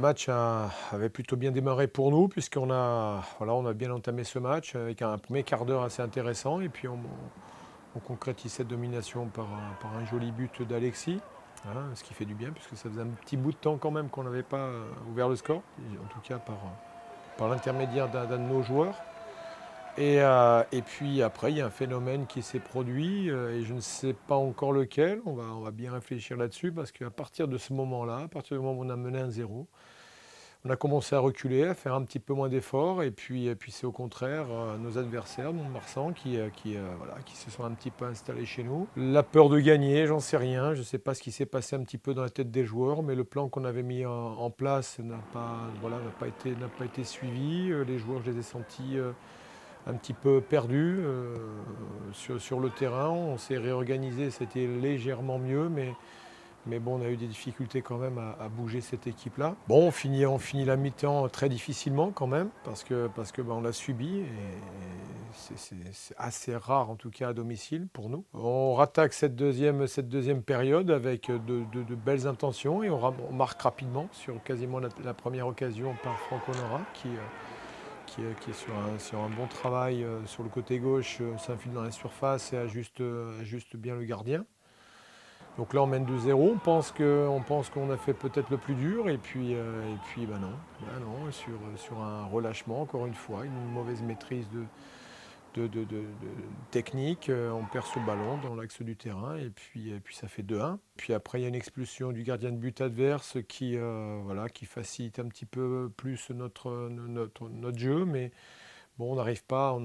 match avait plutôt bien démarré pour nous, puisqu'on on a bien entamé ce match avec un premier quart d'heure assez intéressant. Et puis on concrétise cette domination par un joli but d'Alexis. Hein, ce qui fait du bien, puisque ça faisait un petit bout de temps quand même qu'on n'avait pas ouvert le score, en tout cas par l'intermédiaire d'un de nos joueurs. Et puis après, il y a un phénomène qui s'est produit, et je ne sais pas encore lequel. On va bien réfléchir là-dessus, parce qu'à partir de ce moment-là, à partir du moment où on a mené 1-0, on a commencé à reculer, à faire un petit peu moins d'efforts. Et puis c'est au contraire nos adversaires, Mont-de-Marsan, qui se sont un petit peu installés chez nous. La peur de gagner, j'en sais rien. Je ne sais pas ce qui s'est passé un petit peu dans la tête des joueurs, mais le plan qu'on avait mis en place n'a pas été suivi. Les joueurs, je les ai sentis un petit peu perdus sur le terrain. On s'est réorganisé, c'était légèrement mieux, mais bon, on a eu des difficultés quand même à bouger cette équipe-là. Bon, on finit la mi-temps très difficilement quand même, parce que on l'a subi, et c'est assez rare en tout cas à domicile pour nous. On rattaque cette deuxième période avec de belles intentions, et on marque rapidement sur quasiment la première occasion par Franck Honora, qui est sur un bon travail sur le côté gauche, s'infile dans la surface et ajuste bien le gardien. Donc là, on mène 2-0. On pense qu'on a fait peut-être le plus dur, et puis bah non. Bah non, sur un relâchement, encore une fois, une mauvaise maîtrise de technique. On perd ce ballon dans l'axe du terrain, et puis ça fait 2-1. Puis après, il y a une expulsion du gardien de but adverse qui facilite un petit peu plus notre jeu, mais bon, on n'arrive pas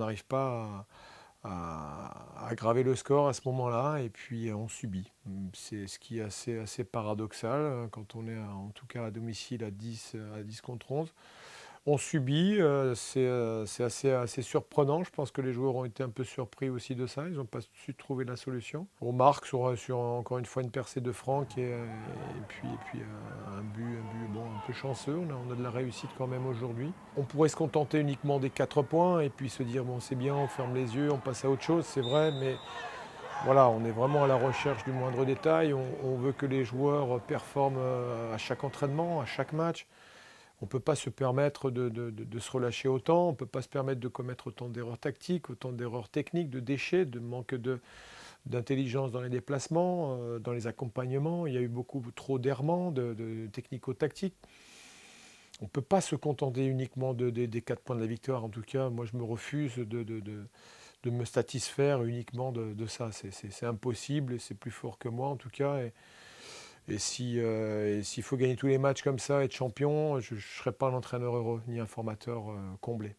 à aggraver le score à ce moment-là, et puis on subit. C'est ce qui est assez paradoxal quand on est en tout cas à domicile à 10 contre 11. On subit, c'est assez surprenant. Je pense que les joueurs ont été un peu surpris aussi de ça. Ils n'ont pas su trouver la solution. On marque sur encore une fois une percée de Franck, et puis un but bon, un peu chanceux. On a de la réussite quand même aujourd'hui. On pourrait se contenter uniquement des 4 points et puis se dire bon, c'est bien, on ferme les yeux, on passe à autre chose, c'est vrai, mais voilà, on est vraiment à la recherche du moindre détail. On veut que les joueurs performent à chaque entraînement, à chaque match. On ne peut pas se permettre de se relâcher autant, on ne peut pas se permettre de commettre autant d'erreurs tactiques, autant d'erreurs techniques, de déchets, de manque d'intelligence dans les déplacements, dans les accompagnements. Il y a eu beaucoup trop d'errements, de technico-tactiques. On ne peut pas se contenter uniquement des 4 points de la victoire. En tout cas, moi, je me refuse de me satisfaire uniquement de ça. C'est impossible, et c'est plus fort que moi, en tout cas. Et s'il faut gagner tous les matchs comme ça, être champion, je ne serai pas un entraîneur heureux, ni un formateur comblé.